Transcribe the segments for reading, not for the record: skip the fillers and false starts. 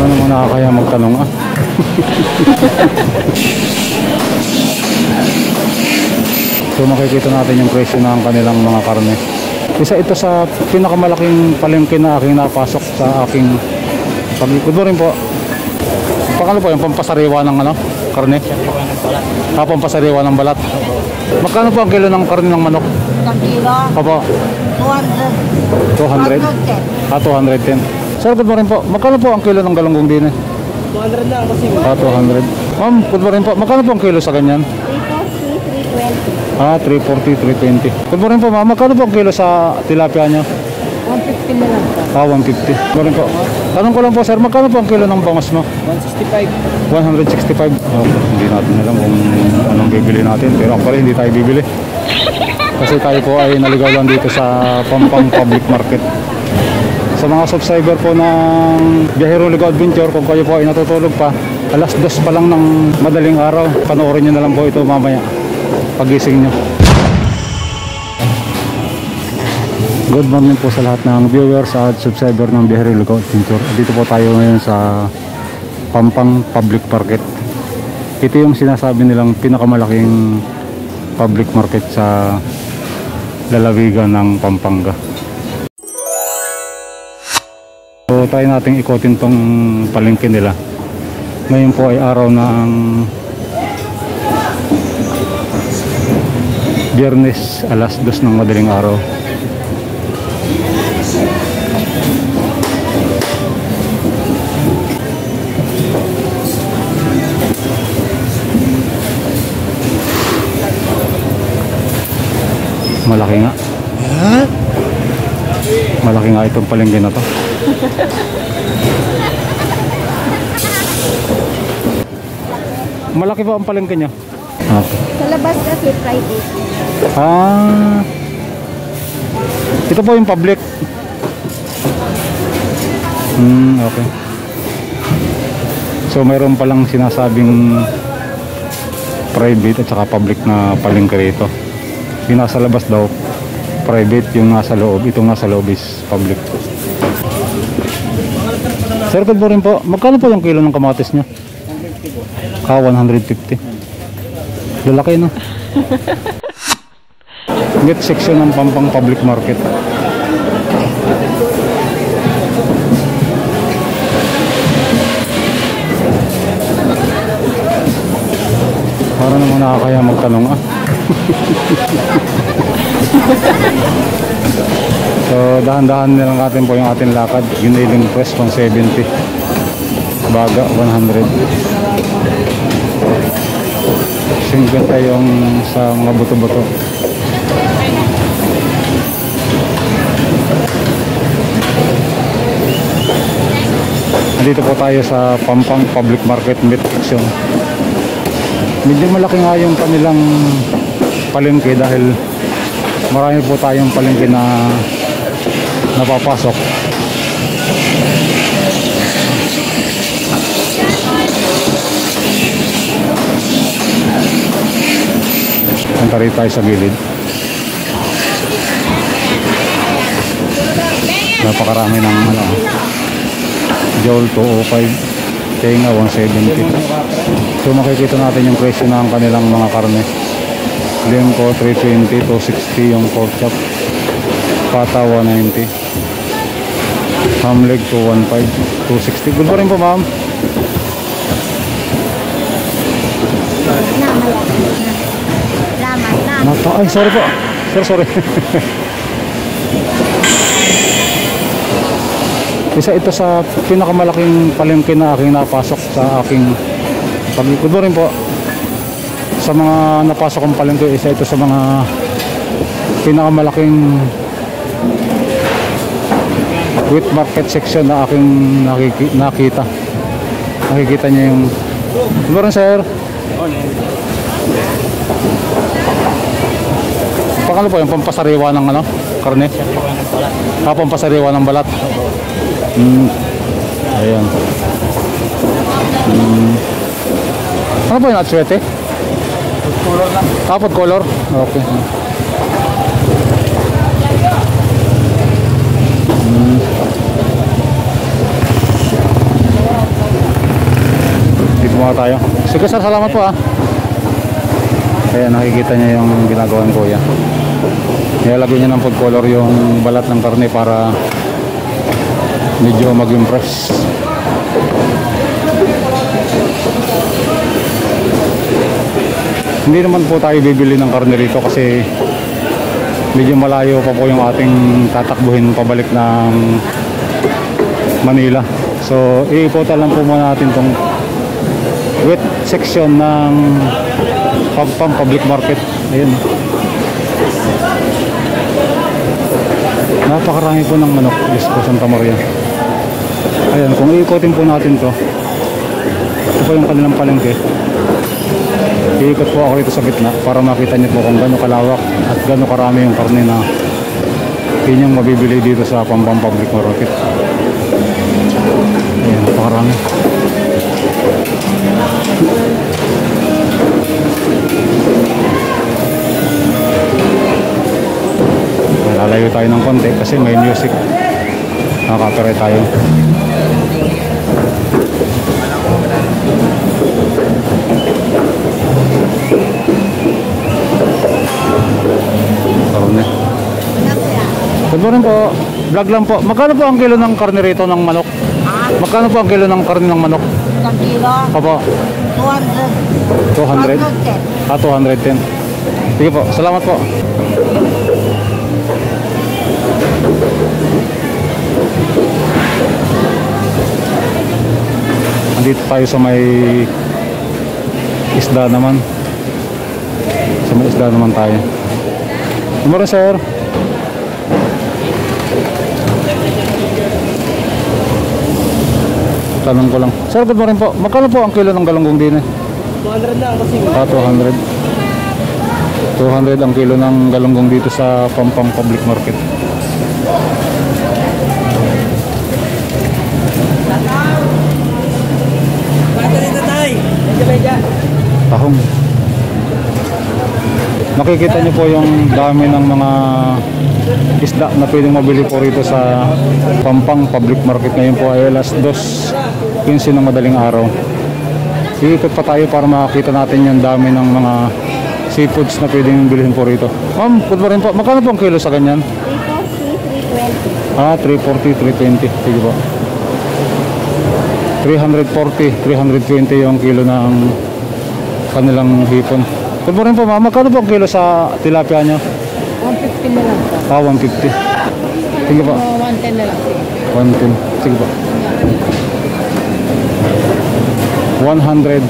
naman nakakaya magtanong ah. So makikita natin yung presyo ng kanilang mga karne. Isa ito sa pinakamalaking palengke na aking napasok sa aking pag-ikot mo rin po. Pakano po yung pampasariwa ng ano? Karne? Pampasariwa ng balat. Magkano po ang kilo ng karne ng manok? Ang kilo? Opo. 200. 200? 210. Sir, good morning po. Magkano po ang kilo ng galunggong din eh? 200 lang kasi. 200. Ma'am, good morning po. Magkano po ang kilo sa ganyan? 340, 320. 340, 320. Good morning po ma'am. Magkano po ang kilo sa tilapia nyo? 150 na lang po. 150. Good morning po. Tanong ko lang po sir, magkano po ang kilo ng bangus mo? 165. 165. Hindi natin alam kung anong bibili natin. Pero actually hindi tayo bibili. Kasi tayo po ay naligaw lang dito sa Pampang Public Market. Sa mga subscriber po ng Biyahero Ligaw Adventure, kung kayo po ay natutulog pa, alas 2 pa lang ng madaling araw, panoorin nyo na lang po ito mamaya pagising nyo. Good morning po sa lahat ng viewers at subscriber ng Biyahero Ligaw Adventure. Dito po tayo ngayon sa Pampang Public Market. Ito yung sinasabi nilang pinakamalaking public market sa lalawigan ng Pampanga. So try natin ikotin tong palengke nila. Ngayon po ay araw ng Biyernes, alas 2 ng madaling araw. Malaki nga. Malaki nga itong palengke na to. Malaki ba ang palengke niya? Okay. Sa labas kasi Friday. Ito po yung public. Okay. So mayroon palang sinasabing private at saka public na palengke rito. Yung nasa labas daw private, yung nasa loob, itong nasa loob is public. Sir, good morning po. Magkano po yung kilo ng kamatis nyo? 150 po. 150. Lalaki no? Meat section ng Pampang Public Market. Para naman nakakaya magtanong ah. So dahan-dahan nilang natin po yung ating lakad. Giniling press 170, baga 100, 50 yung sa mga buto-buto. Nandito po tayo sa Pampang Public Market Meat Section. Medyo malaki nga yung kanilang palengke dahil marami po tayong palengke na napapasok. Punta rin tayo sa gilid. Napakarami ng ano, Joel 205, Tenga 170. So makikita natin yung presyo ng kanilang mga karne. Lempo 320, 260 yung pork chop, pata 190, ham leg 215, 260. Good morning po ma'am. Ay sorry po sir, sorry. Isa ito sa pinakamalaking palengke na aking napasok sa aking pag-ikot mo rin po. Sa mga napasok kong palengke, isa ito sa mga pinakamalaking wheat market section na aking nakita. Nakikita niyo yung meron sir. Pakano po yung pampasariwa ng ano? Karne? Pampasariwa ng balat. Ayan. Ano po yung atswete? Color lang. Kapot color? Okay. Gumawa tayo. Sige sir, salamat po ah. Ayan, nakikita niya yung ginagawa ng kuya. Nilalagay niya ng food color yung balat ng karne para medyo mag-impress. Hindi naman po tayo bibili ng karne rito kasi medyo malayo pa po yung ating tatakbuhin pabalik ng Manila. So iikutan lang po muna natin tong wet section ng Pampang Public Market. Ayun, napakarami po ng manok. Diyos po, Santa Maria. Ayan, kung iikutin po natin to, ito po yung kanilang palengke. Iikot po ako rito sa gitna para makita niyo po kung gaano kalawak at gaano karami yung karne na inyong mabibili dito sa Pampang Public Market. Ayan, napakarami. Lalayo tayo ng konti kasi may music. Nakaka-copyright tayo. Karne. Good morning po. Vlog lang po. Magkano po ang kilo ng karne rito ng manok? Magkano po ang kilo ng karne ng manok? Isang kilo, Opo. 200. 200? Ah, 210. Sige po. Salamat po. Andito tayo sa may isda naman. Sa may isda naman tayo. Good sir. Tanong ko lang. Sir, good morning po. Magkano po ang kilo ng galunggong din eh? 200 lang kasi. Ah, 200. 200 ang kilo ng galunggong dito sa Pampang Public Market. Tahong. Nakikita niyo po yung dami ng mga isda na pwedeng mabili po rito sa Pampang Public Market. Ngayon po ay alas 2:15 ng madaling araw. Iikot pa tayo para makakita natin yung dami ng mga seafoods na pwedeng bilhin po rito. Ma'am, good morning po. Magkano po ang kilo sa ganyan? 340, 320. Ah, 340, 320. Sige po. 340, 320 yung kilo ng kanilang hipon. Good morning po ma'am. Magkano po ang kilo sa tilapia nyo? 150 na lang po. Ah, 150. Sige po. 110 na lang. 110. Sige po. 100.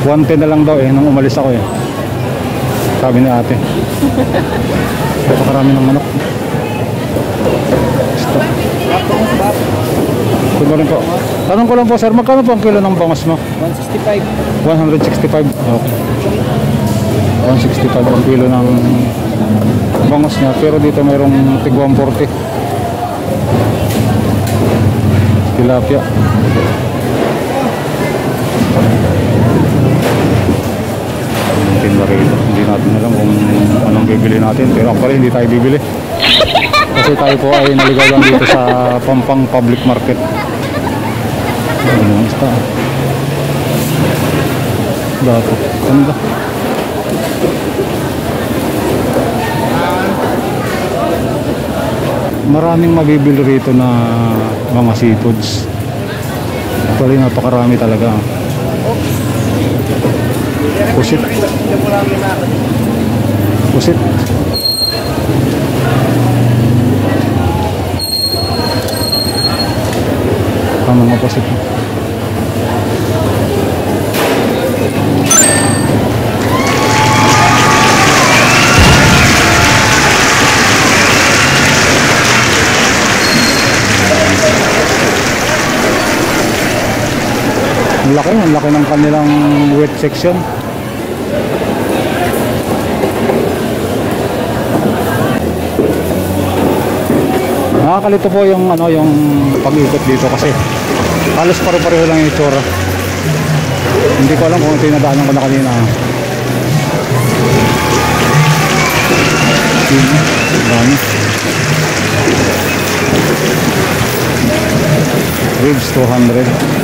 110 na lang daw eh nung umalis ako eh. Sabi ni ate. Napakarami ng manok. Good morning po. Tanong ko lang po sir, magkano po ang kilo ng bangos mo? 165. 165. Okay. 165 ang kilo ng bangos niya. Pero dito mayroong tig 140. Tilapia. Tinda rito. Hindi natin alam kung anong bibili natin. Pero actually hindi tayo bibili. Kasi tayo po ay naligaw lang dito sa Pampang Public Market. Ano yung isda? Dato. Ganda. Maraming mabibili rito na mga seafoods. Actually napakarami talaga. Pusit. Pusit. Ang mga pusit. Ang laki ng kanilang wet section. Nakakalito po yung yung pag-ikot dito kasi halos pare-pareho lang yung itsura. Hindi ko alam kung ito yung nadaanan ko na kanina. Dami. Ribs 200.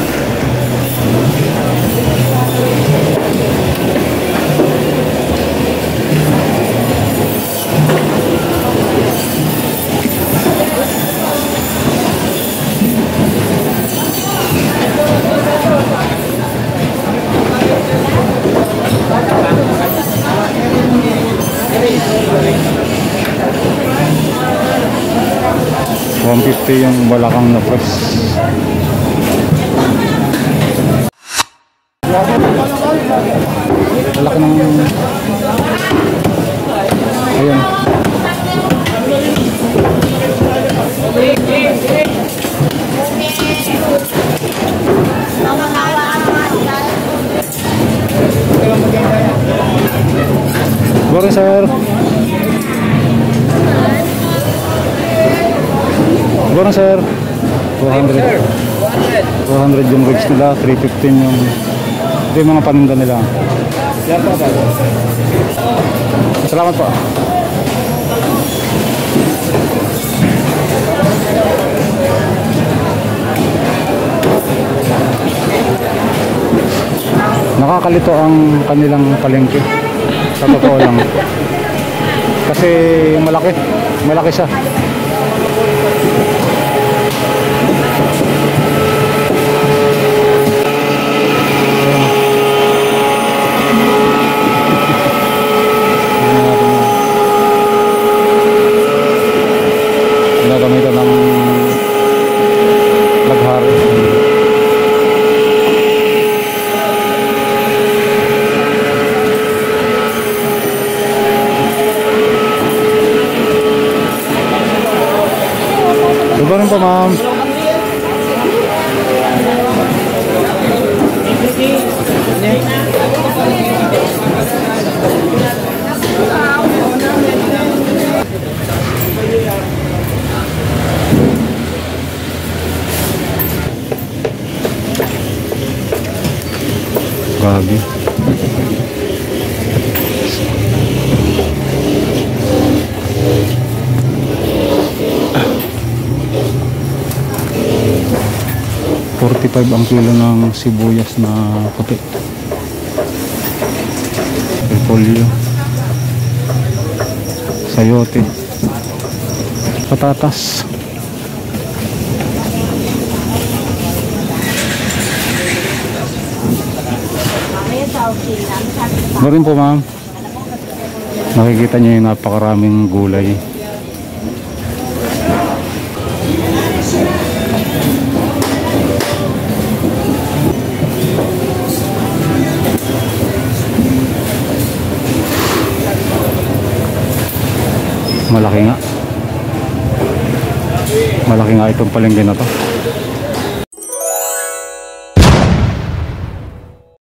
250 yung balakang na press. Lalaki ng... Ayan. Sorry sir. Sorry sir. 200. 200 yung rigs nila, 315 yung... Ito yung mga paninda nila. Salamat po. Nakakalito ang kanilang palengke. Sa totoo lang. Kasi malaki siya. Ginagamitan ng laghari. Good morning po, ma'am. Grabe. $45 ang kilo ng sibuyas na puti. Repolyo, sayote, patatas. Meron po ma'am. Nakikita niyo yung napakaraming gulay. Malaki nga itong palengke na to.